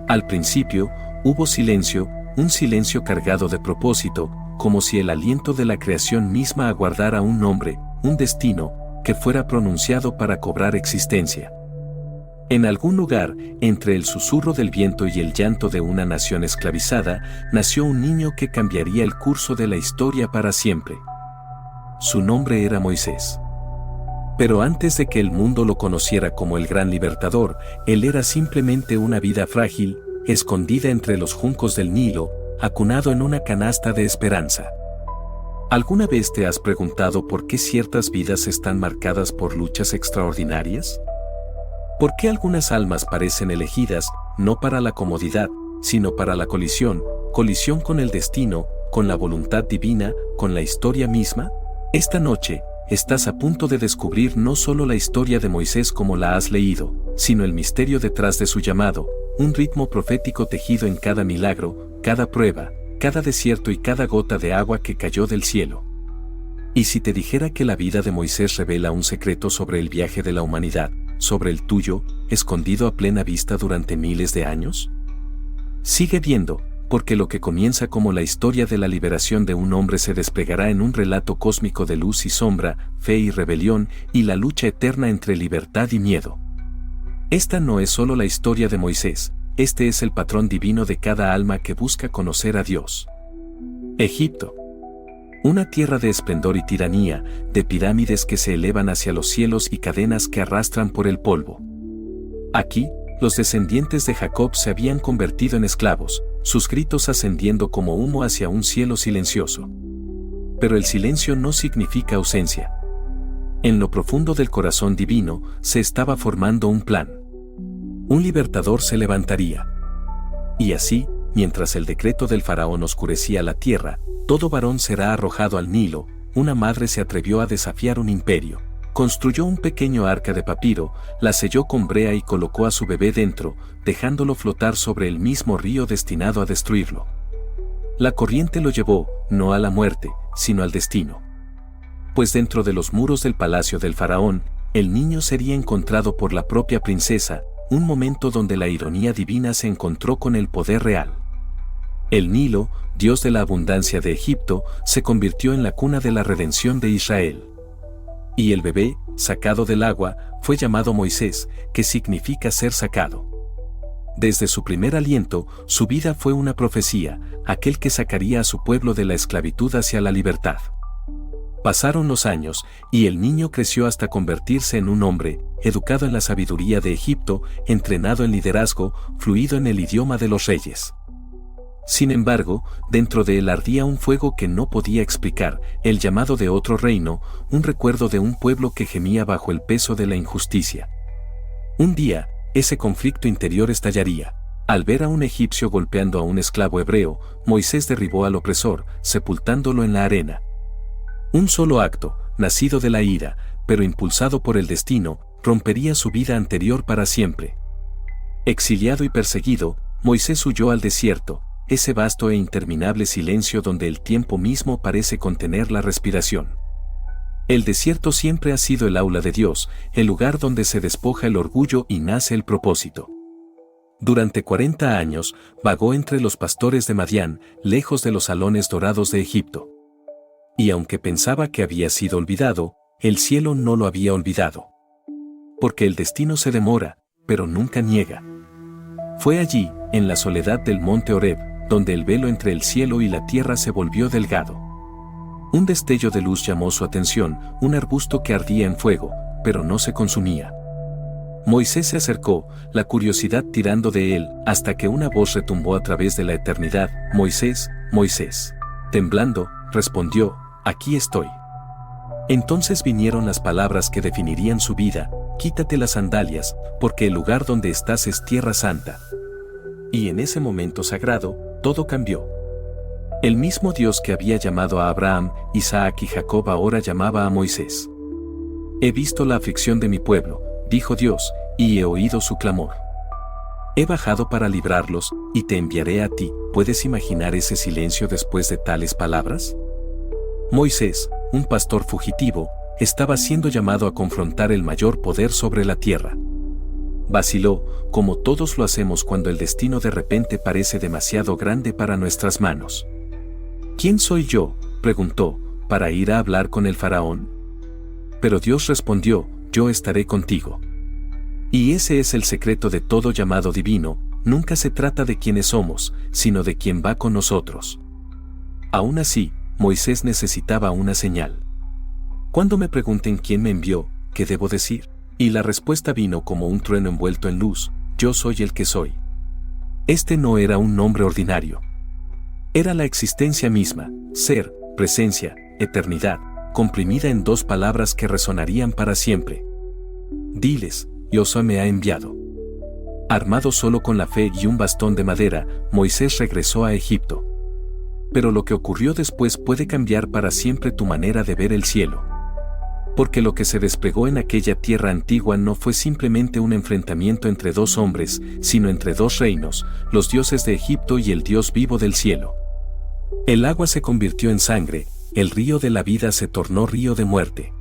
Al principio, hubo silencio, un silencio cargado de propósito, como si el aliento de la creación misma aguardara un nombre, un destino, que fuera pronunciado para cobrar existencia. En algún lugar, entre el susurro del viento y el llanto de una nación esclavizada, nació un niño que cambiaría el curso de la historia para siempre. Su nombre era Moisés. Pero antes de que el mundo lo conociera como el gran libertador, él era simplemente una vida frágil, escondida entre los juncos del Nilo, acunado en una canasta de esperanza. ¿Alguna vez te has preguntado por qué ciertas vidas están marcadas por luchas extraordinarias? ¿Por qué algunas almas parecen elegidas, no para la comodidad, sino para la colisión con el destino, con la voluntad divina, con la historia misma? Esta noche, estás a punto de descubrir no solo la historia de Moisés como la has leído, sino el misterio detrás de su llamado, un ritmo profético tejido en cada milagro, cada prueba, cada desierto y cada gota de agua que cayó del cielo. ¿Y si te dijera que la vida de Moisés revela un secreto sobre el viaje de la humanidad, sobre el tuyo, escondido a plena vista durante miles de años? Sigue viendo, porque lo que comienza como la historia de la liberación de un hombre se desplegará en un relato cósmico de luz y sombra, fe y rebelión, y la lucha eterna entre libertad y miedo. Esta no es solo la historia de Moisés, este es el patrón divino de cada alma que busca conocer a Dios. Egipto. Una tierra de esplendor y tiranía, de pirámides que se elevan hacia los cielos y cadenas que arrastran por el polvo. Aquí, los descendientes de Jacob se habían convertido en esclavos, sus gritos ascendiendo como humo hacia un cielo silencioso. Pero el silencio no significa ausencia. En lo profundo del corazón divino, se estaba formando un plan. Un libertador se levantaría. Y así, mientras el decreto del faraón oscurecía la tierra, todo varón será arrojado al Nilo, una madre se atrevió a desafiar un imperio. Construyó un pequeño arca de papiro, la selló con brea y colocó a su bebé dentro, dejándolo flotar sobre el mismo río destinado a destruirlo. La corriente lo llevó, no a la muerte, sino al destino. Pues dentro de los muros del palacio del faraón, el niño sería encontrado por la propia princesa, un momento donde la ironía divina se encontró con el poder real. El Nilo, dios de la abundancia de Egipto, se convirtió en la cuna de la redención de Israel. Y el bebé, sacado del agua, fue llamado Moisés, que significa ser sacado. Desde su primer aliento, su vida fue una profecía, aquel que sacaría a su pueblo de la esclavitud hacia la libertad. Pasaron los años, y el niño creció hasta convertirse en un hombre, educado en la sabiduría de Egipto, entrenado en liderazgo, fluido en el idioma de los reyes. Sin embargo, dentro de él ardía un fuego que no podía explicar, el llamado de otro reino, un recuerdo de un pueblo que gemía bajo el peso de la injusticia. Un día, ese conflicto interior estallaría. Al ver a un egipcio golpeando a un esclavo hebreo, Moisés derribó al opresor, sepultándolo en la arena. Un solo acto, nacido de la ira, pero impulsado por el destino, rompería su vida anterior para siempre. Exiliado y perseguido, Moisés huyó al desierto, ese vasto e interminable silencio donde el tiempo mismo parece contener la respiración. El desierto siempre ha sido el aula de Dios, el lugar donde se despoja el orgullo y nace el propósito. Durante 40 años, vagó entre los pastores de Madián, lejos de los salones dorados de Egipto. Y aunque pensaba que había sido olvidado, el cielo no lo había olvidado. Porque el destino se demora, pero nunca niega. Fue allí, en la soledad del monte Horeb, donde el velo entre el cielo y la tierra se volvió delgado. Un destello de luz llamó su atención, un arbusto que ardía en fuego, pero no se consumía. Moisés se acercó, la curiosidad tirando de él, hasta que una voz retumbó a través de la eternidad: «Moisés, Moisés». Temblando, respondió: «Aquí estoy». Entonces vinieron las palabras que definirían su vida: «Quítate las sandalias, porque el lugar donde estás es tierra santa». Y en ese momento sagrado, todo cambió. El mismo Dios que había llamado a Abraham, Isaac y Jacob ahora llamaba a Moisés. «He visto la aflicción de mi pueblo», dijo Dios, «y he oído su clamor. He bajado para librarlos, y te enviaré a ti». ¿Puedes imaginar ese silencio después de tales palabras? Moisés, un pastor fugitivo, estaba siendo llamado a confrontar el mayor poder sobre la tierra. Vaciló, como todos lo hacemos cuando el destino de repente parece demasiado grande para nuestras manos. ¿Quién soy yo?, preguntó, para ir a hablar con el faraón. Pero Dios respondió, yo estaré contigo. Y ese es el secreto de todo llamado divino, nunca se trata de quiénes somos, sino de quién va con nosotros. Aún así, Moisés necesitaba una señal. Cuando me pregunten quién me envió, ¿qué debo decir? Y la respuesta vino como un trueno envuelto en luz, yo soy el que soy. Este no era un nombre ordinario. Era la existencia misma, ser, presencia, eternidad, comprimida en 2 palabras que resonarían para siempre. Diles, Dios me ha enviado. Armado solo con la fe y un bastón de madera, Moisés regresó a Egipto. Pero lo que ocurrió después puede cambiar para siempre tu manera de ver el cielo. Porque lo que se desplegó en aquella tierra antigua no fue simplemente un enfrentamiento entre 2 hombres, sino entre 2 reinos, los dioses de Egipto y el Dios vivo del cielo. El agua se convirtió en sangre, el río de la vida se tornó río de muerte.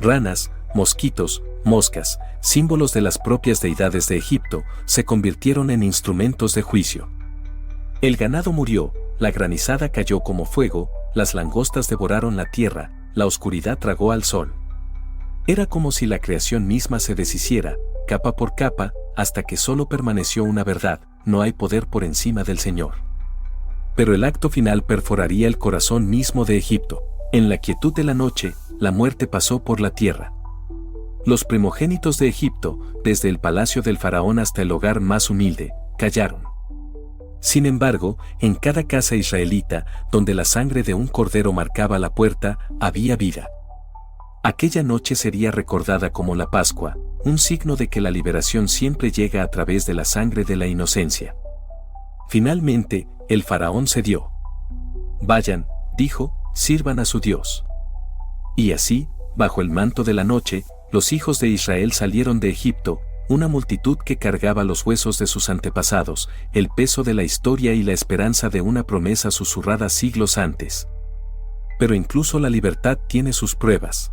Ranas, mosquitos, moscas, símbolos de las propias deidades de Egipto, se convirtieron en instrumentos de juicio. El ganado murió, la granizada cayó como fuego, las langostas devoraron la tierra, la oscuridad tragó al sol. Era como si la creación misma se deshiciera, capa por capa, hasta que solo permaneció una verdad, no hay poder por encima del Señor. Pero el acto final perforaría el corazón mismo de Egipto. En la quietud de la noche, la muerte pasó por la tierra. Los primogénitos de Egipto, desde el palacio del faraón hasta el hogar más humilde, callaron. Sin embargo, en cada casa israelita, donde la sangre de un cordero marcaba la puerta, había vida. Aquella noche sería recordada como la Pascua, un signo de que la liberación siempre llega a través de la sangre de la inocencia. Finalmente, el faraón cedió. Vayan, dijo, sirvan a su Dios. Y así, bajo el manto de la noche, los hijos de Israel salieron de Egipto, una multitud que cargaba los huesos de sus antepasados, el peso de la historia y la esperanza de una promesa susurrada siglos antes. Pero incluso la libertad tiene sus pruebas.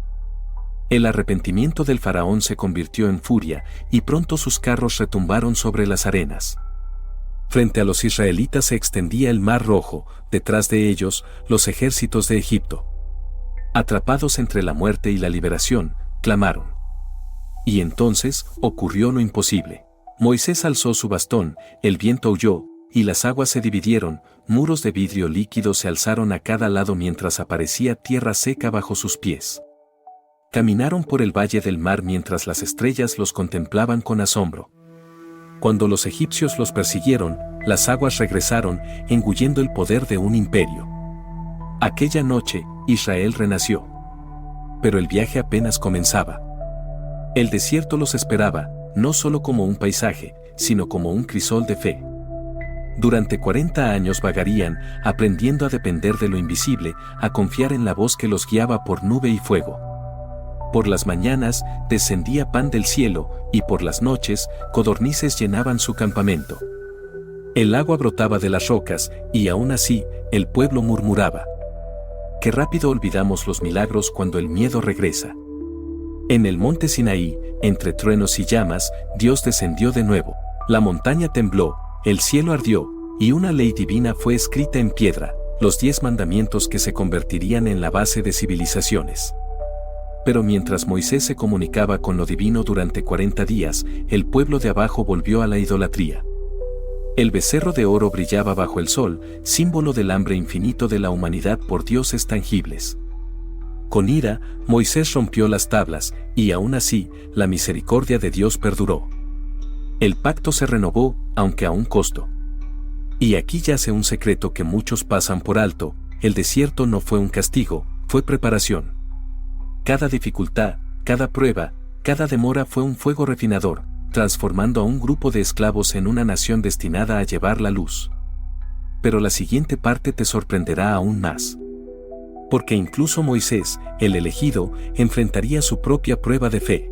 El arrepentimiento del faraón se convirtió en furia, y pronto sus carros retumbaron sobre las arenas. Frente a los israelitas se extendía el Mar Rojo, detrás de ellos, los ejércitos de Egipto. Atrapados entre la muerte y la liberación, clamaron. Y entonces, ocurrió lo imposible. Moisés alzó su bastón, el viento huyó, y las aguas se dividieron, muros de vidrio líquido se alzaron a cada lado mientras aparecía tierra seca bajo sus pies. Caminaron por el valle del mar mientras las estrellas los contemplaban con asombro. Cuando los egipcios los persiguieron, las aguas regresaron, engullendo el poder de un imperio. Aquella noche, Israel renació. Pero el viaje apenas comenzaba. El desierto los esperaba, no solo como un paisaje, sino como un crisol de fe. Durante 40 años vagarían, aprendiendo a depender de lo invisible, a confiar en la voz que los guiaba por nube y fuego. Por las mañanas, descendía pan del cielo, y por las noches, codornices llenaban su campamento. El agua brotaba de las rocas, y aún así, el pueblo murmuraba. Qué rápido olvidamos los milagros cuando el miedo regresa. En el monte Sinaí, entre truenos y llamas, Dios descendió de nuevo. La montaña tembló, el cielo ardió, y una ley divina fue escrita en piedra, los 10 mandamientos que se convertirían en la base de civilizaciones. Pero mientras Moisés se comunicaba con lo divino durante 40 días, el pueblo de abajo volvió a la idolatría. El becerro de oro brillaba bajo el sol, símbolo del hambre infinito de la humanidad por dioses tangibles. Con ira, Moisés rompió las tablas, y aún así, la misericordia de Dios perduró. El pacto se renovó, aunque a un costo. Y aquí yace un secreto que muchos pasan por alto: el desierto no fue un castigo, fue preparación. Cada dificultad, cada prueba, cada demora fue un fuego refinador, transformando a un grupo de esclavos en una nación destinada a llevar la luz. Pero la siguiente parte te sorprenderá aún más. Porque incluso Moisés, el elegido, enfrentaría su propia prueba de fe.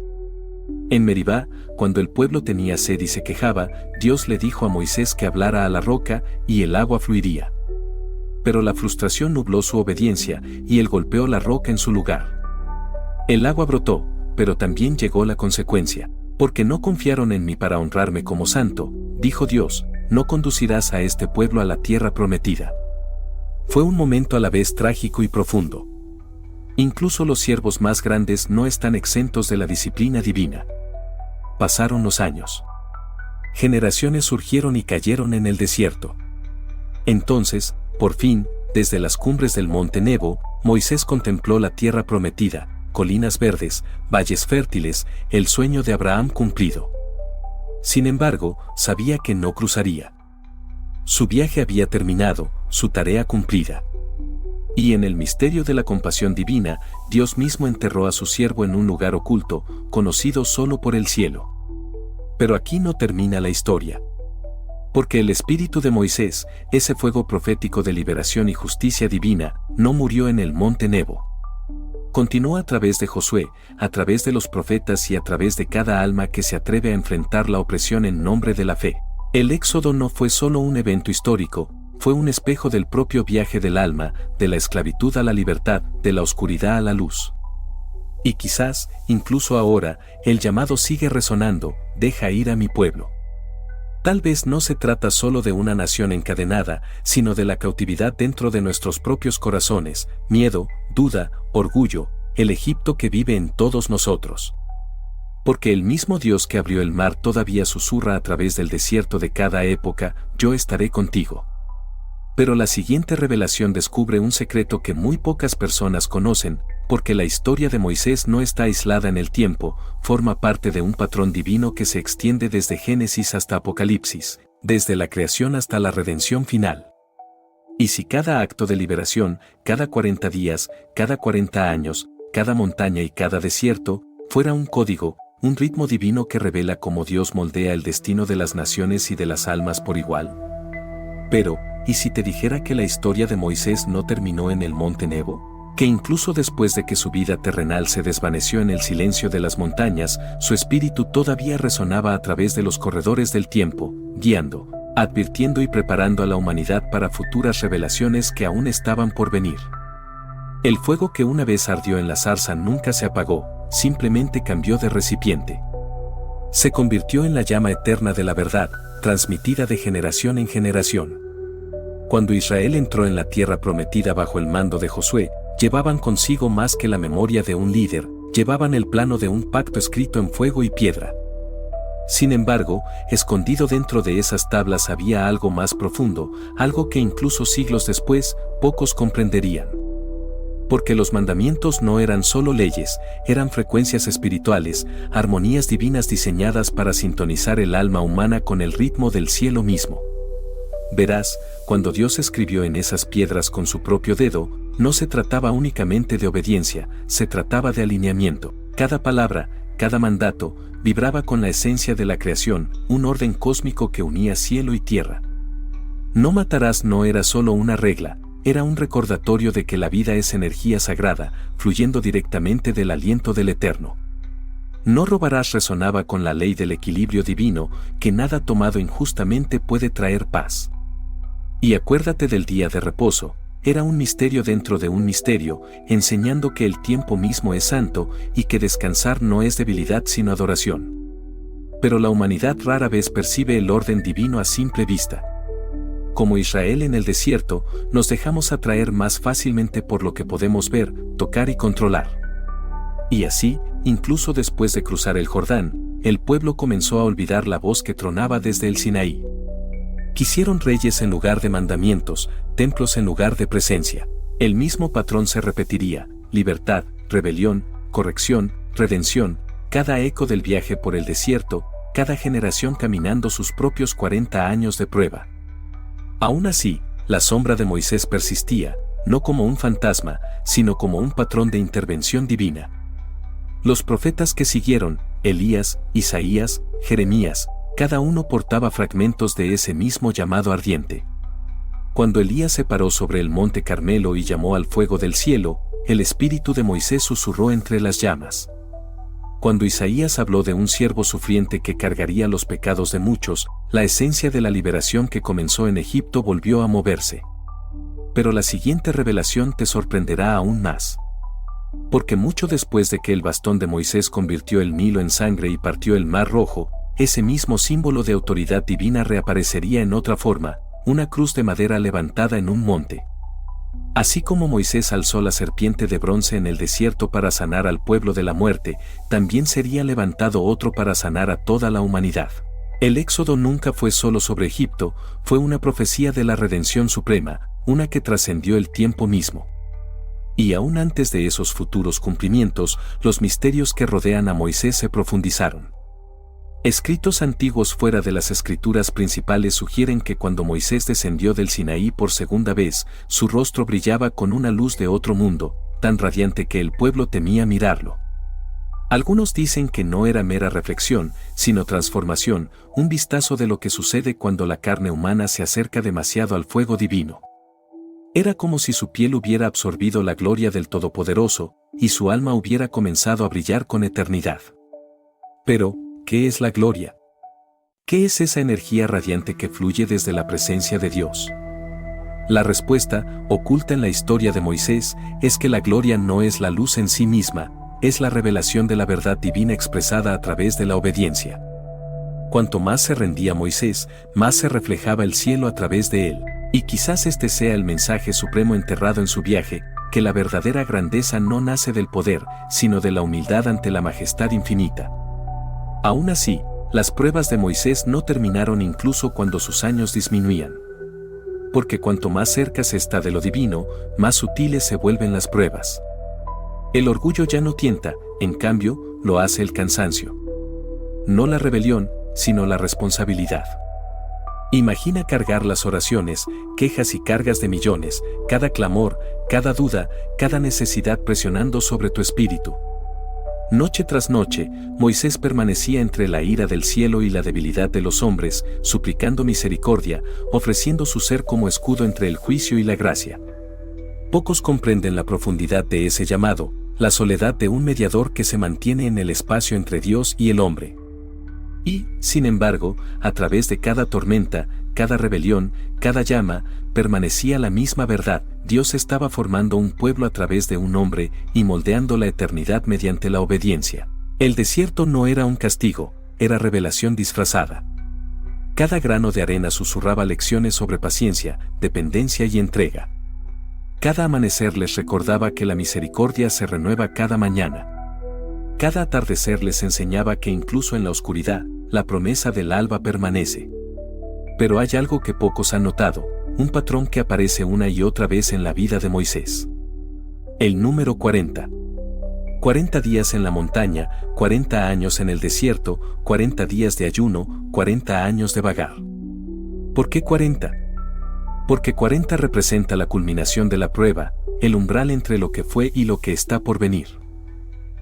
En Meribá, cuando el pueblo tenía sed y se quejaba, Dios le dijo a Moisés que hablara a la roca, y el agua fluiría. Pero la frustración nubló su obediencia, y él golpeó la roca en su lugar. El agua brotó, pero también llegó la consecuencia. Porque no confiaron en mí para honrarme como santo, dijo Dios, no conducirás a este pueblo a la tierra prometida. Fue un momento a la vez trágico y profundo. Incluso los siervos más grandes no están exentos de la disciplina divina. Pasaron los años. Generaciones surgieron y cayeron en el desierto. Entonces, por fin, desde las cumbres del monte Nebo, Moisés contempló la tierra prometida, colinas verdes, valles fértiles, el sueño de Abraham cumplido. Sin embargo, sabía que no cruzaría. Su viaje había terminado, su tarea cumplida. Y en el misterio de la compasión divina, Dios mismo enterró a su siervo en un lugar oculto, conocido solo por el cielo. Pero aquí no termina la historia. Porque el espíritu de Moisés, ese fuego profético de liberación y justicia divina, no murió en el monte Nebo. Continuó a través de Josué, a través de los profetas y a través de cada alma que se atreve a enfrentar la opresión en nombre de la fe. El éxodo no fue solo un evento histórico, fue un espejo del propio viaje del alma, de la esclavitud a la libertad, de la oscuridad a la luz. Y quizás, incluso ahora, el llamado sigue resonando, deja ir a mi pueblo. Tal vez no se trata solo de una nación encadenada, sino de la cautividad dentro de nuestros propios corazones, miedo, duda, orgullo, el Egipto que vive en todos nosotros. Porque el mismo Dios que abrió el mar todavía susurra a través del desierto de cada época, yo estaré contigo. Pero la siguiente revelación descubre un secreto que muy pocas personas conocen, porque la historia de Moisés no está aislada en el tiempo, forma parte de un patrón divino que se extiende desde Génesis hasta Apocalipsis, desde la creación hasta la redención final. Y si cada acto de liberación, cada 40 días, cada 40 años, cada montaña y cada desierto, fuera un código, un ritmo divino que revela cómo Dios moldea el destino de las naciones y de las almas por igual. Pero, ¿y si te dijera que la historia de Moisés no terminó en el monte Nebo? Que incluso después de que su vida terrenal se desvaneció en el silencio de las montañas, su espíritu todavía resonaba a través de los corredores del tiempo, guiando, advirtiendo y preparando a la humanidad para futuras revelaciones que aún estaban por venir. El fuego que una vez ardió en la zarza nunca se apagó, simplemente cambió de recipiente. Se convirtió en la llama eterna de la verdad, transmitida de generación en generación. Cuando Israel entró en la tierra prometida bajo el mando de Josué, llevaban consigo más que la memoria de un líder, llevaban el plano de un pacto escrito en fuego y piedra. Sin embargo, escondido dentro de esas tablas había algo más profundo, algo que incluso siglos después, pocos comprenderían. Porque los mandamientos no eran solo leyes, eran frecuencias espirituales, armonías divinas diseñadas para sintonizar el alma humana con el ritmo del cielo mismo. Verás, cuando Dios escribió en esas piedras con su propio dedo, no se trataba únicamente de obediencia, se trataba de alineamiento. Cada palabra, cada mandato, vibraba con la esencia de la creación, un orden cósmico que unía cielo y tierra. No matarás no era solo una regla, era un recordatorio de que la vida es energía sagrada, fluyendo directamente del aliento del Eterno. No robarás resonaba con la ley del equilibrio divino, que nada tomado injustamente puede traer paz. Y acuérdate del día de reposo, era un misterio dentro de un misterio, enseñando que el tiempo mismo es santo y que descansar no es debilidad sino adoración. Pero la humanidad rara vez percibe el orden divino a simple vista. Como Israel en el desierto, nos dejamos atraer más fácilmente por lo que podemos ver, tocar y controlar. Y así, incluso después de cruzar el Jordán, el pueblo comenzó a olvidar la voz que tronaba desde el Sinaí. Quisieron reyes en lugar de mandamientos, templos en lugar de presencia. El mismo patrón se repetiría: libertad, rebelión, corrección, redención, cada eco del viaje por el desierto, cada generación caminando sus propios 40 años de prueba. Aún así, la sombra de Moisés persistía, no como un fantasma, sino como un patrón de intervención divina. Los profetas que siguieron, Elías, Isaías, Jeremías, cada uno portaba fragmentos de ese mismo llamado ardiente. Cuando Elías se paró sobre el monte Carmelo y llamó al fuego del cielo, el espíritu de Moisés susurró entre las llamas. Cuando Isaías habló de un siervo sufriente que cargaría los pecados de muchos, la esencia de la liberación que comenzó en Egipto volvió a moverse. Pero la siguiente revelación te sorprenderá aún más. Porque mucho después de que el bastón de Moisés convirtió el Nilo en sangre y partió el Mar Rojo, ese mismo símbolo de autoridad divina reaparecería en otra forma, una cruz de madera levantada en un monte. Así como Moisés alzó la serpiente de bronce en el desierto para sanar al pueblo de la muerte, también sería levantado otro para sanar a toda la humanidad. El éxodo nunca fue solo sobre Egipto, fue una profecía de la redención suprema, una que trascendió el tiempo mismo. Y aún antes de esos futuros cumplimientos, los misterios que rodean a Moisés se profundizaron. Escritos antiguos fuera de las escrituras principales sugieren que cuando Moisés descendió del Sinaí por segunda vez, su rostro brillaba con una luz de otro mundo, tan radiante que el pueblo temía mirarlo. Algunos dicen que no era mera reflexión, sino transformación, un vistazo de lo que sucede cuando la carne humana se acerca demasiado al fuego divino. Era como si su piel hubiera absorbido la gloria del Todopoderoso, y su alma hubiera comenzado a brillar con eternidad. Pero, ¿qué es la gloria? ¿Qué es esa energía radiante que fluye desde la presencia de Dios? La respuesta, oculta en la historia de Moisés, es que la gloria no es la luz en sí misma, es la revelación de la verdad divina expresada a través de la obediencia. Cuanto más se rendía Moisés, más se reflejaba el cielo a través de él, y quizás este sea el mensaje supremo enterrado en su viaje, que la verdadera grandeza no nace del poder, sino de la humildad ante la majestad infinita. Aún así, las pruebas de Moisés no terminaron incluso cuando sus años disminuían. Porque cuanto más cerca se está de lo divino, más sutiles se vuelven las pruebas. El orgullo ya no tienta, en cambio, lo hace el cansancio. No la rebelión, sino la responsabilidad. Imagina cargar las oraciones, quejas y cargas de millones, cada clamor, cada duda, cada necesidad presionando sobre tu espíritu. Noche tras noche, Moisés permanecía entre la ira del cielo y la debilidad de los hombres, suplicando misericordia, ofreciendo su ser como escudo entre el juicio y la gracia. Pocos comprenden la profundidad de ese llamado, la soledad de un mediador que se mantiene en el espacio entre Dios y el hombre. Y, sin embargo, a través de cada tormenta, cada rebelión, cada llama, permanecía la misma verdad: Dios estaba formando un pueblo a través de un hombre y moldeando la eternidad mediante la obediencia. El desierto no era un castigo, era revelación disfrazada. Cada grano de arena susurraba lecciones sobre paciencia, dependencia y entrega. Cada amanecer les recordaba que la misericordia se renueva cada mañana. Cada atardecer les enseñaba que incluso en la oscuridad, la promesa del alba permanece. Pero hay algo que pocos han notado, un patrón que aparece una y otra vez en la vida de Moisés. El número 40. 40 días en la montaña, 40 años en el desierto, 40 días de ayuno, 40 años de vagar. ¿Por qué 40? Porque 40 representa la culminación de la prueba, el umbral entre lo que fue y lo que está por venir.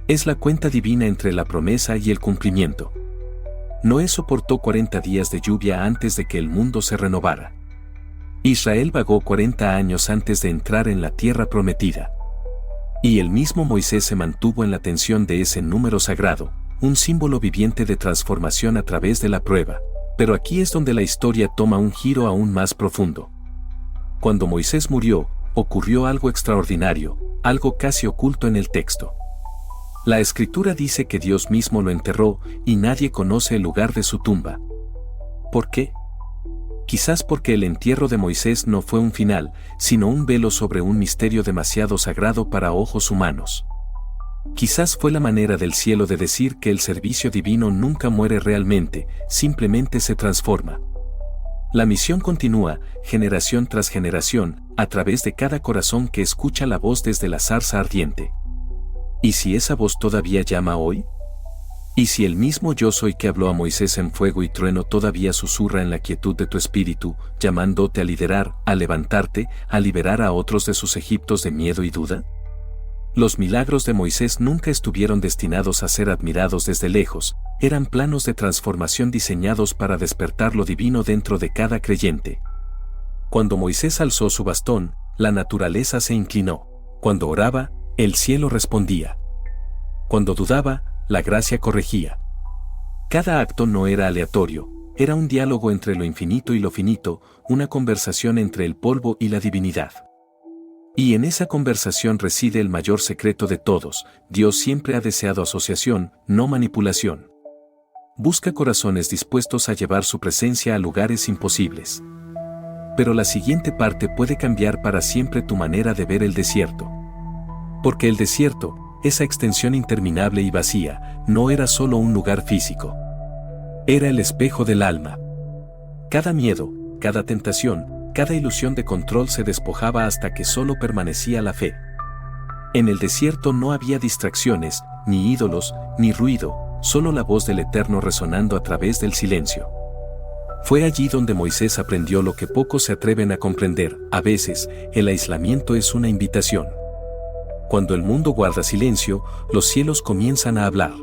Es la cuenta divina entre la promesa y el cumplimiento. Noé soportó 40 días de lluvia antes de que el mundo se renovara. Israel vagó 40 años antes de entrar en la tierra prometida. Y el mismo Moisés se mantuvo en la tensión de ese número sagrado, un símbolo viviente de transformación a través de la prueba. Pero aquí es donde la historia toma un giro aún más profundo. Cuando Moisés murió, ocurrió algo extraordinario, algo casi oculto en el texto. La Escritura dice que Dios mismo lo enterró y nadie conoce el lugar de su tumba. ¿Por qué? Quizás porque el entierro de Moisés no fue un final, sino un velo sobre un misterio demasiado sagrado para ojos humanos. Quizás fue la manera del cielo de decir que el servicio divino nunca muere realmente, simplemente se transforma. La misión continúa, generación tras generación, a través de cada corazón que escucha la voz desde la zarza ardiente. ¿Y si esa voz todavía llama hoy? ¿Y si el mismo yo soy que habló a Moisés en fuego y trueno todavía susurra en la quietud de tu espíritu, llamándote a liderar, a levantarte, a liberar a otros de sus Egiptos de miedo y duda? Los milagros de Moisés nunca estuvieron destinados a ser admirados desde lejos, eran planos de transformación diseñados para despertar lo divino dentro de cada creyente. Cuando Moisés alzó su bastón, la naturaleza se inclinó. Cuando oraba, el cielo respondía. Cuando dudaba, la gracia corregía. Cada acto no era aleatorio, era un diálogo entre lo infinito y lo finito, una conversación entre el polvo y la divinidad. Y en esa conversación reside el mayor secreto de todos: Dios siempre ha deseado asociación, no manipulación. Busca corazones dispuestos a llevar su presencia a lugares imposibles. Pero la siguiente parte puede cambiar para siempre tu manera de ver el desierto. Porque el desierto, esa extensión interminable y vacía, no era solo un lugar físico. Era el espejo del alma. Cada miedo, cada tentación, cada ilusión de control se despojaba hasta que solo permanecía la fe. En el desierto no había distracciones, ni ídolos, ni ruido, solo la voz del Eterno resonando a través del silencio. Fue allí donde Moisés aprendió lo que pocos se atreven a comprender: a veces, el aislamiento es una invitación. Cuando el mundo guarda silencio, los cielos comienzan a hablar.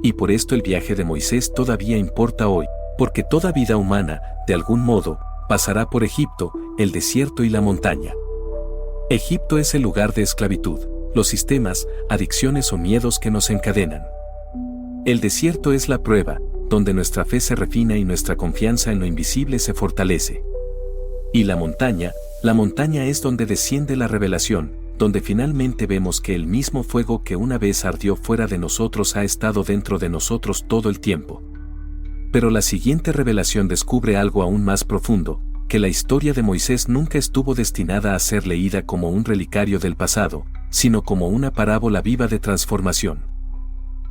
Y por esto el viaje de Moisés todavía importa hoy, porque toda vida humana, de algún modo, pasará por Egipto, el desierto y la montaña. Egipto es el lugar de esclavitud, los sistemas, adicciones o miedos que nos encadenan. El desierto es la prueba, donde nuestra fe se refina y nuestra confianza en lo invisible se fortalece. Y la montaña es donde desciende la revelación, donde finalmente vemos que el mismo fuego que una vez ardió fuera de nosotros ha estado dentro de nosotros todo el tiempo. Pero la siguiente revelación descubre algo aún más profundo: que la historia de Moisés nunca estuvo destinada a ser leída como un relicario del pasado, sino como una parábola viva de transformación.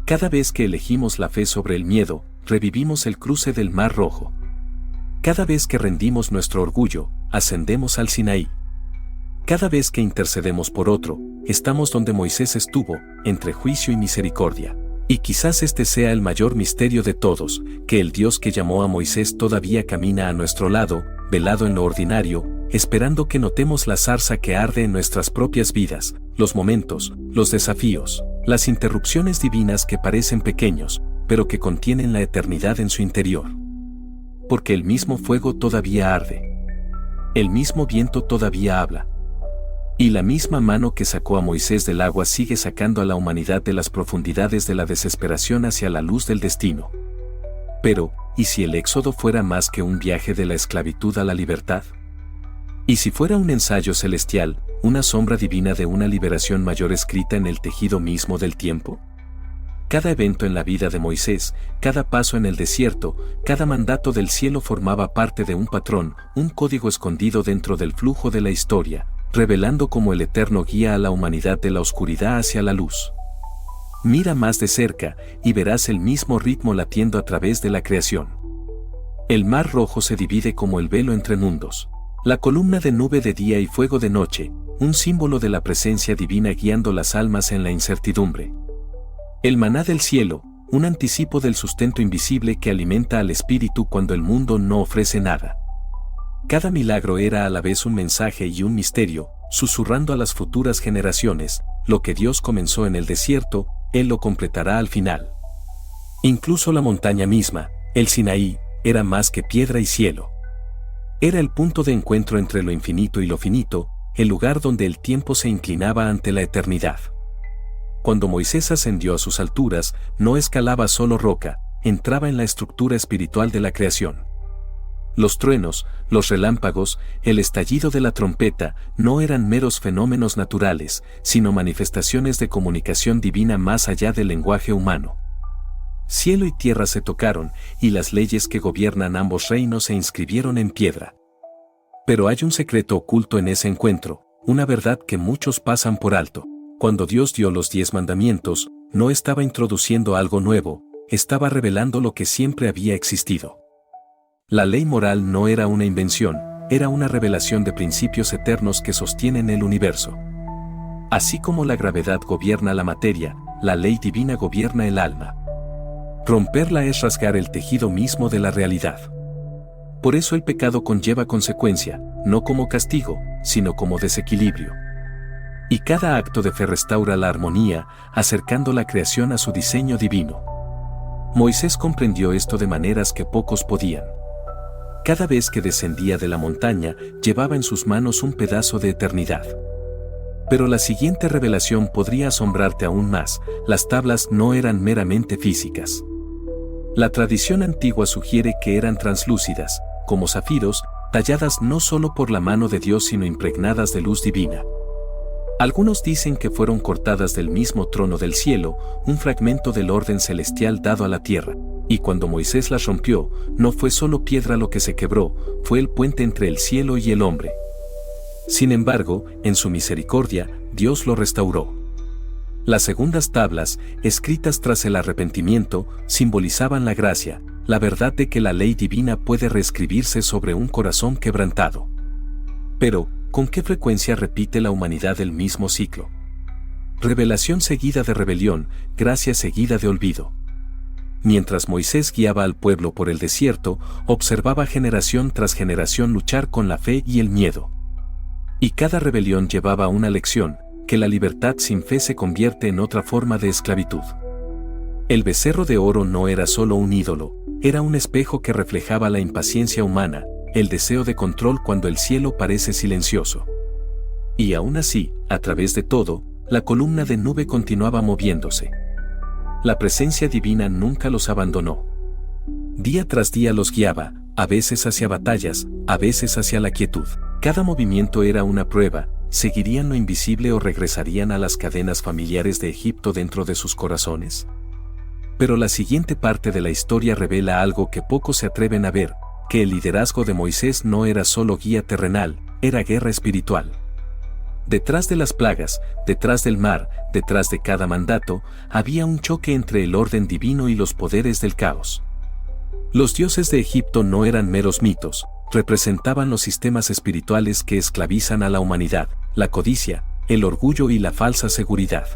Cada vez que elegimos la fe sobre el miedo, revivimos el cruce del Mar Rojo. Cada vez que rendimos nuestro orgullo, ascendemos al Sinaí. Cada vez que intercedemos por otro, estamos donde Moisés estuvo, entre juicio y misericordia. Y quizás este sea el mayor misterio de todos: que el Dios que llamó a Moisés todavía camina a nuestro lado, velado en lo ordinario, esperando que notemos la zarza que arde en nuestras propias vidas, los momentos, los desafíos, las interrupciones divinas que parecen pequeños, pero que contienen la eternidad en su interior. Porque el mismo fuego todavía arde. El mismo viento todavía habla. Y la misma mano que sacó a Moisés del agua sigue sacando a la humanidad de las profundidades de la desesperación hacia la luz del destino. Pero, ¿y si el éxodo fuera más que un viaje de la esclavitud a la libertad? ¿Y si fuera un ensayo celestial, una sombra divina de una liberación mayor escrita en el tejido mismo del tiempo? Cada evento en la vida de Moisés, cada paso en el desierto, cada mandato del cielo formaba parte de un patrón, un código escondido dentro del flujo de la historia, revelando cómo el Eterno guía a la humanidad de la oscuridad hacia la luz. Mira más de cerca, y verás el mismo ritmo latiendo a través de la creación. El Mar Rojo se divide como el velo entre mundos. La columna de nube de día y fuego de noche, un símbolo de la presencia divina guiando las almas en la incertidumbre. El maná del cielo, un anticipo del sustento invisible que alimenta al espíritu cuando el mundo no ofrece nada. Cada milagro era a la vez un mensaje y un misterio, susurrando a las futuras generaciones: lo que Dios comenzó en el desierto, Él lo completará al final. Incluso la montaña misma, el Sinaí, era más que piedra y cielo. Era el punto de encuentro entre lo infinito y lo finito, el lugar donde el tiempo se inclinaba ante la eternidad. Cuando Moisés ascendió a sus alturas, no escalaba solo roca, entraba en la estructura espiritual de la creación. Los truenos, los relámpagos, el estallido de la trompeta, no eran meros fenómenos naturales, sino manifestaciones de comunicación divina más allá del lenguaje humano. Cielo y tierra se tocaron, y las leyes que gobiernan ambos reinos se inscribieron en piedra. Pero hay un secreto oculto en ese encuentro, una verdad que muchos pasan por alto. Cuando Dios dio los 10 mandamientos, no estaba introduciendo algo nuevo, estaba revelando lo que siempre había existido. La ley moral no era una invención, era una revelación de principios eternos que sostienen el universo. Así como la gravedad gobierna la materia, la ley divina gobierna el alma. Romperla es rasgar el tejido mismo de la realidad. Por eso el pecado conlleva consecuencia, no como castigo, sino como desequilibrio. Y cada acto de fe restaura la armonía, acercando la creación a su diseño divino. Moisés comprendió esto de maneras que pocos podían. Cada vez que descendía de la montaña, llevaba en sus manos un pedazo de eternidad. Pero la siguiente revelación podría asombrarte aún más: las tablas no eran meramente físicas. La tradición antigua sugiere que eran translúcidas, como zafiros, talladas no solo por la mano de Dios sino impregnadas de luz divina. Algunos dicen que fueron cortadas del mismo trono del cielo, un fragmento del orden celestial dado a la tierra. Y cuando Moisés las rompió, no fue solo piedra lo que se quebró, fue el puente entre el cielo y el hombre. Sin embargo, en su misericordia, Dios lo restauró. Las segundas tablas, escritas tras el arrepentimiento, simbolizaban la gracia, la verdad de que la ley divina puede reescribirse sobre un corazón quebrantado. Pero, ¿con qué frecuencia repite la humanidad el mismo ciclo? Revelación seguida de rebelión, gracia seguida de olvido. Mientras Moisés guiaba al pueblo por el desierto, observaba generación tras generación luchar con la fe y el miedo. Y cada rebelión llevaba una lección, que la libertad sin fe se convierte en otra forma de esclavitud. El becerro de oro no era solo un ídolo, era un espejo que reflejaba la impaciencia humana, el deseo de control cuando el cielo parece silencioso. Y aún así, a través de todo, la columna de nube continuaba moviéndose. La presencia divina nunca los abandonó. Día tras día los guiaba, a veces hacia batallas, a veces hacia la quietud. Cada movimiento era una prueba, ¿seguirían lo invisible o regresarían a las cadenas familiares de Egipto dentro de sus corazones? Pero la siguiente parte de la historia revela algo que pocos se atreven a ver, que el liderazgo de Moisés no era solo guía terrenal, era guerra espiritual. Detrás de las plagas, detrás del mar, detrás de cada mandato, había un choque entre el orden divino y los poderes del caos. Los dioses de Egipto no eran meros mitos, representaban los sistemas espirituales que esclavizan a la humanidad, la codicia, el orgullo y la falsa seguridad.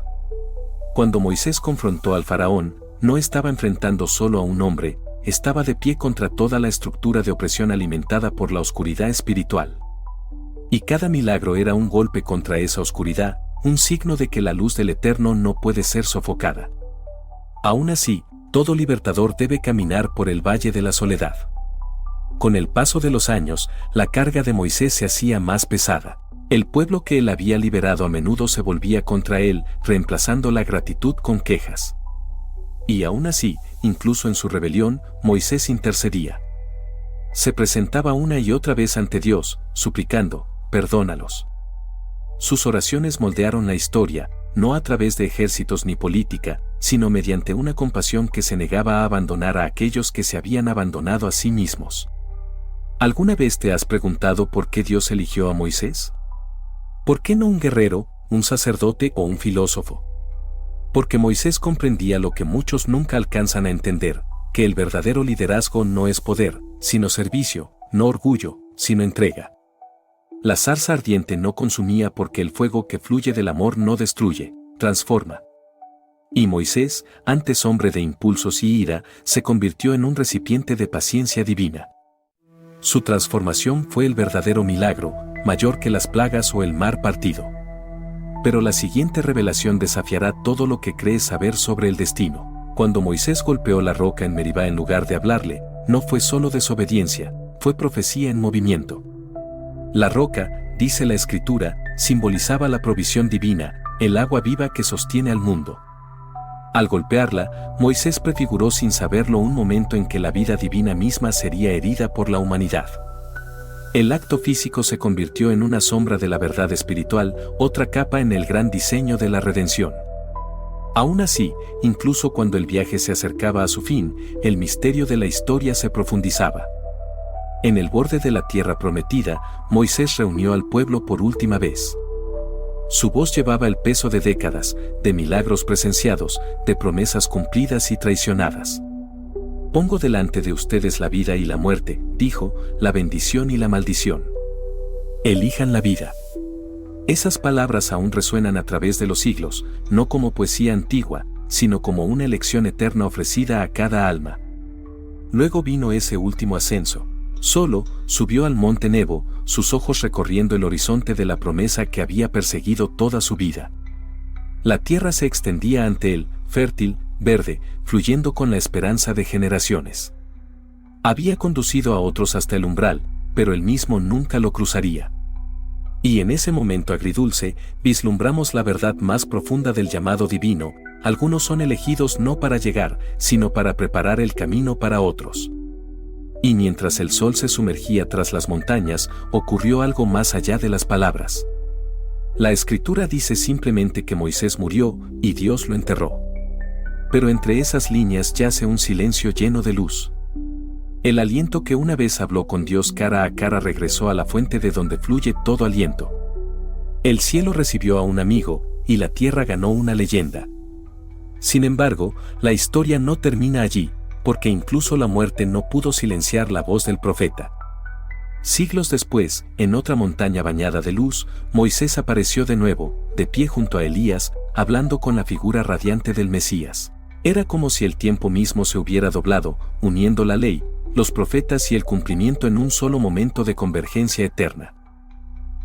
Cuando Moisés confrontó al faraón, no estaba enfrentando solo a un hombre, estaba de pie contra toda la estructura de opresión alimentada por la oscuridad espiritual. Y cada milagro era un golpe contra esa oscuridad, un signo de que la luz del Eterno no puede ser sofocada. Aún así, todo libertador debe caminar por el valle de la soledad. Con el paso de los años, la carga de Moisés se hacía más pesada. El pueblo que él había liberado a menudo se volvía contra él, reemplazando la gratitud con quejas. Y aún así, incluso en su rebelión, Moisés intercedía. Se presentaba una y otra vez ante Dios, suplicando, perdónalos. Sus oraciones moldearon la historia, no a través de ejércitos ni política, sino mediante una compasión que se negaba a abandonar a aquellos que se habían abandonado a sí mismos. ¿Alguna vez te has preguntado por qué Dios eligió a Moisés? ¿Por qué no un guerrero, un sacerdote o un filósofo? Porque Moisés comprendía lo que muchos nunca alcanzan a entender, que el verdadero liderazgo no es poder, sino servicio, no orgullo, sino entrega. La zarza ardiente no consumía porque el fuego que fluye del amor no destruye, transforma. Y Moisés, antes hombre de impulsos y ira, se convirtió en un recipiente de paciencia divina. Su transformación fue el verdadero milagro, mayor que las plagas o el mar partido. Pero la siguiente revelación desafiará todo lo que crees saber sobre el destino. Cuando Moisés golpeó la roca en Meribá en lugar de hablarle, no fue solo desobediencia, fue profecía en movimiento. La roca, dice la Escritura, simbolizaba la provisión divina, el agua viva que sostiene al mundo. Al golpearla, Moisés prefiguró sin saberlo un momento en que la vida divina misma sería herida por la humanidad. El acto físico se convirtió en una sombra de la verdad espiritual, otra capa en el gran diseño de la redención. Aún así, incluso cuando el viaje se acercaba a su fin, el misterio de la historia se profundizaba. En el borde de la tierra prometida, Moisés reunió al pueblo por última vez. Su voz llevaba el peso de décadas, de milagros presenciados, de promesas cumplidas y traicionadas. Pongo delante de ustedes la vida y la muerte, dijo, la bendición y la maldición. Elijan la vida. Esas palabras aún resuenan a través de los siglos, no como poesía antigua, sino como una elección eterna ofrecida a cada alma. Luego vino ese último ascenso. Solo, subió al monte Nebo, sus ojos recorriendo el horizonte de la promesa que había perseguido toda su vida. La tierra se extendía ante él, fértil, verde, fluyendo con la esperanza de generaciones. Había conducido a otros hasta el umbral, pero él mismo nunca lo cruzaría. Y en ese momento agridulce, vislumbramos la verdad más profunda del llamado divino: algunos son elegidos no para llegar, sino para preparar el camino para otros. Y mientras el sol se sumergía tras las montañas, ocurrió algo más allá de las palabras. La escritura dice simplemente que Moisés murió y Dios lo enterró. Pero entre esas líneas yace un silencio lleno de luz. El aliento que una vez habló con Dios cara a cara regresó a la fuente de donde fluye todo aliento. El cielo recibió a un amigo y la tierra ganó una leyenda. Sin embargo, la historia no termina allí, porque incluso la muerte no pudo silenciar la voz del profeta. Siglos después, en otra montaña bañada de luz, Moisés apareció de nuevo, de pie junto a Elías, hablando con la figura radiante del Mesías. Era como si el tiempo mismo se hubiera doblado, uniendo la ley, los profetas y el cumplimiento en un solo momento de convergencia eterna.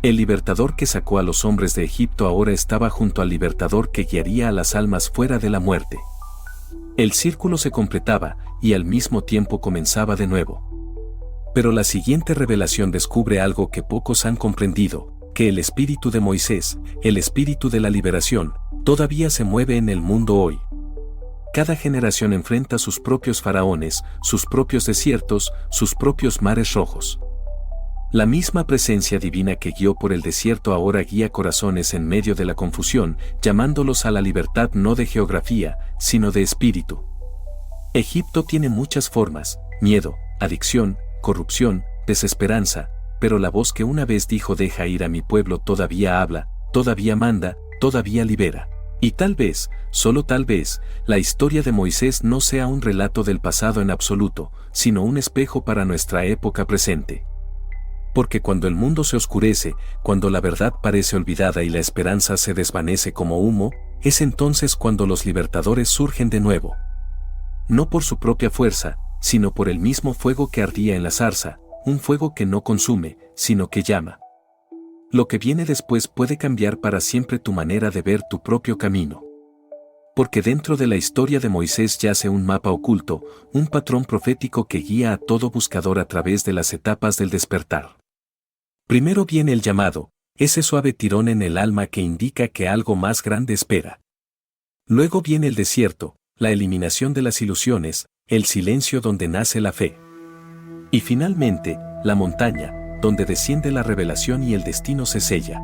El libertador que sacó a los hombres de Egipto ahora estaba junto al libertador que guiaría a las almas fuera de la muerte. El círculo se completaba y al mismo tiempo comenzaba de nuevo. Pero la siguiente revelación descubre algo que pocos han comprendido, que el espíritu de Moisés, el espíritu de la liberación, todavía se mueve en el mundo hoy. Cada generación enfrenta sus propios faraones, sus propios desiertos, sus propios mares rojos. La misma presencia divina que guió por el desierto ahora guía corazones en medio de la confusión, llamándolos a la libertad no de geografía, sino de espíritu. Egipto tiene muchas formas: miedo, adicción, corrupción, desesperanza, pero la voz que una vez dijo deja ir a mi pueblo todavía habla, todavía manda, todavía libera. Y tal vez, solo tal vez, la historia de Moisés no sea un relato del pasado en absoluto, sino un espejo para nuestra época presente. Porque cuando el mundo se oscurece, cuando la verdad parece olvidada y la esperanza se desvanece como humo, es entonces cuando los libertadores surgen de nuevo. No por su propia fuerza, sino por el mismo fuego que ardía en la zarza, un fuego que no consume, sino que llama. Lo que viene después puede cambiar para siempre tu manera de ver tu propio camino. Porque dentro de la historia de Moisés yace un mapa oculto, un patrón profético que guía a todo buscador a través de las etapas del despertar. Primero viene el llamado, ese suave tirón en el alma que indica que algo más grande espera. Luego viene el desierto, la eliminación de las ilusiones, el silencio donde nace la fe. Y finalmente, la montaña, donde desciende la revelación y el destino se sella.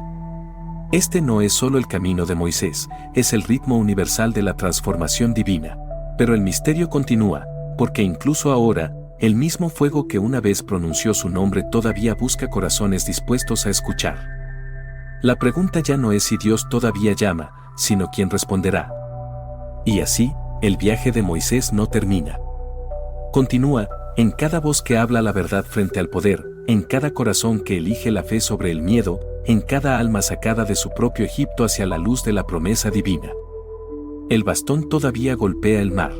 Este no es solo el camino de Moisés, es el ritmo universal de la transformación divina. Pero el misterio continúa, porque incluso ahora, el mismo fuego que una vez pronunció su nombre todavía busca corazones dispuestos a escuchar. La pregunta ya no es si Dios todavía llama, sino quién responderá. Y así, el viaje de Moisés no termina. Continúa, en cada voz que habla la verdad frente al poder, en cada corazón que elige la fe sobre el miedo, en cada alma sacada de su propio Egipto hacia la luz de la promesa divina. El bastón todavía golpea el mar.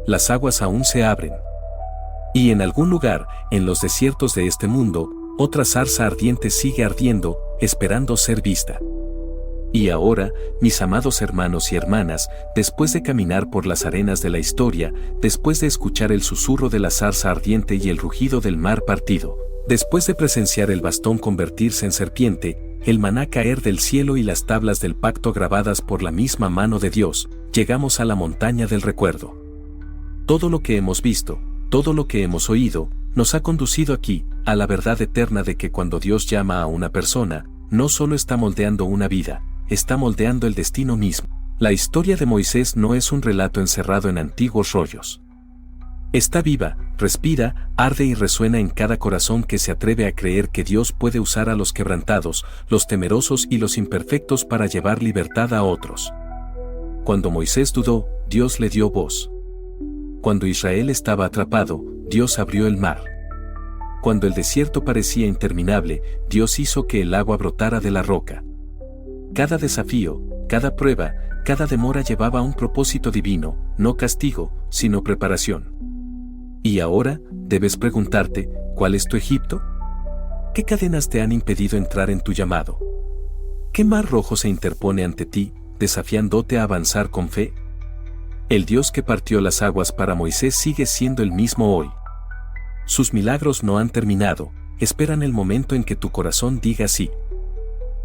Las aguas aún se abren. Y en algún lugar, en los desiertos de este mundo, otra zarza ardiente sigue ardiendo, esperando ser vista. Y ahora, mis amados hermanos y hermanas, después de caminar por las arenas de la historia, después de escuchar el susurro de la zarza ardiente y el rugido del mar partido, después de presenciar el bastón convertirse en serpiente, el maná caer del cielo y las tablas del pacto grabadas por la misma mano de Dios, llegamos a la montaña del recuerdo. Todo lo que hemos visto, todo lo que hemos oído, nos ha conducido aquí, a la verdad eterna de que cuando Dios llama a una persona, no solo está moldeando una vida, está moldeando el destino mismo. La historia de Moisés no es un relato encerrado en antiguos rollos. Está viva, respira, arde y resuena en cada corazón que se atreve a creer que Dios puede usar a los quebrantados, los temerosos y los imperfectos para llevar libertad a otros. Cuando Moisés dudó, Dios le dio voz. Cuando Israel estaba atrapado, Dios abrió el mar. Cuando el desierto parecía interminable, Dios hizo que el agua brotara de la roca. Cada desafío, cada prueba, cada demora llevaba un propósito divino, no castigo, sino preparación. Y ahora, debes preguntarte, ¿cuál es tu Egipto? ¿Qué cadenas te han impedido entrar en tu llamado? ¿Qué mar rojo se interpone ante ti, desafiándote a avanzar con fe? El Dios que partió las aguas para Moisés sigue siendo el mismo hoy. Sus milagros no han terminado, esperan el momento en que tu corazón diga sí.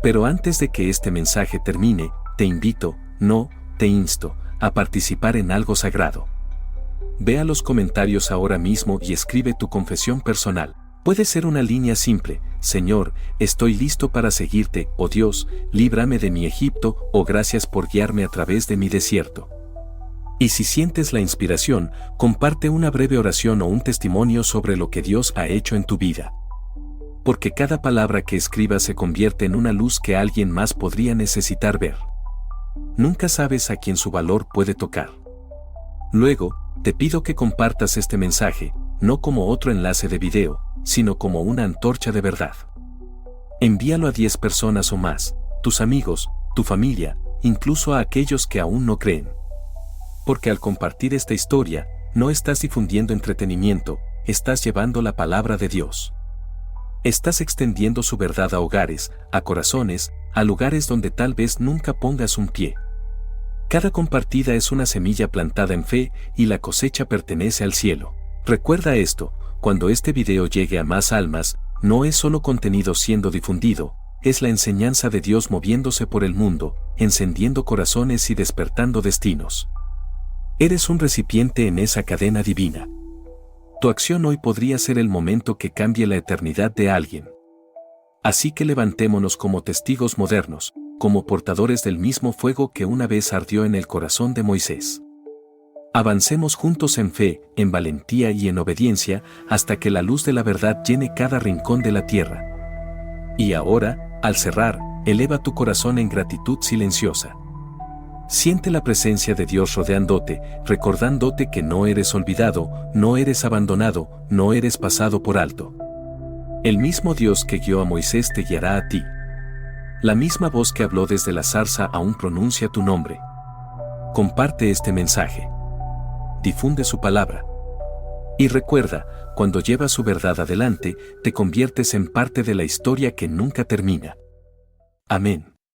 Pero antes de que este mensaje termine, te invito, no, te insto, a participar en algo sagrado. Ve a los comentarios ahora mismo y escribe tu confesión personal. Puede ser una línea simple, Señor, estoy listo para seguirte, oh Dios, líbrame de mi Egipto, oh gracias por guiarme a través de mi desierto. Y si sientes la inspiración, comparte una breve oración o un testimonio sobre lo que Dios ha hecho en tu vida. Porque cada palabra que escribas se convierte en una luz que alguien más podría necesitar ver. Nunca sabes a quién su valor puede tocar. Luego, te pido que compartas este mensaje, no como otro enlace de video, sino como una antorcha de verdad. Envíalo a 10 personas o más, tus amigos, tu familia, incluso a aquellos que aún no creen. Porque al compartir esta historia, no estás difundiendo entretenimiento, estás llevando la palabra de Dios. Estás extendiendo su verdad a hogares, a corazones, a lugares donde tal vez nunca pongas un pie. Cada compartida es una semilla plantada en fe y la cosecha pertenece al cielo. Recuerda esto, cuando este video llegue a más almas, no es solo contenido siendo difundido, es la enseñanza de Dios moviéndose por el mundo, encendiendo corazones y despertando destinos. Eres un recipiente en esa cadena divina. Tu acción hoy podría ser el momento que cambie la eternidad de alguien. Así que levantémonos como testigos modernos, como portadores del mismo fuego que una vez ardió en el corazón de Moisés. Avancemos juntos en fe, en valentía y en obediencia, hasta que la luz de la verdad llene cada rincón de la tierra. Y ahora, al cerrar, eleva tu corazón en gratitud silenciosa. Siente la presencia de Dios rodeándote, recordándote que no eres olvidado, no eres abandonado, no eres pasado por alto. El mismo Dios que guió a Moisés te guiará a ti. La misma voz que habló desde la zarza aún pronuncia tu nombre. Comparte este mensaje. Difunde su palabra. Y recuerda, cuando llevas su verdad adelante, te conviertes en parte de la historia que nunca termina. Amén.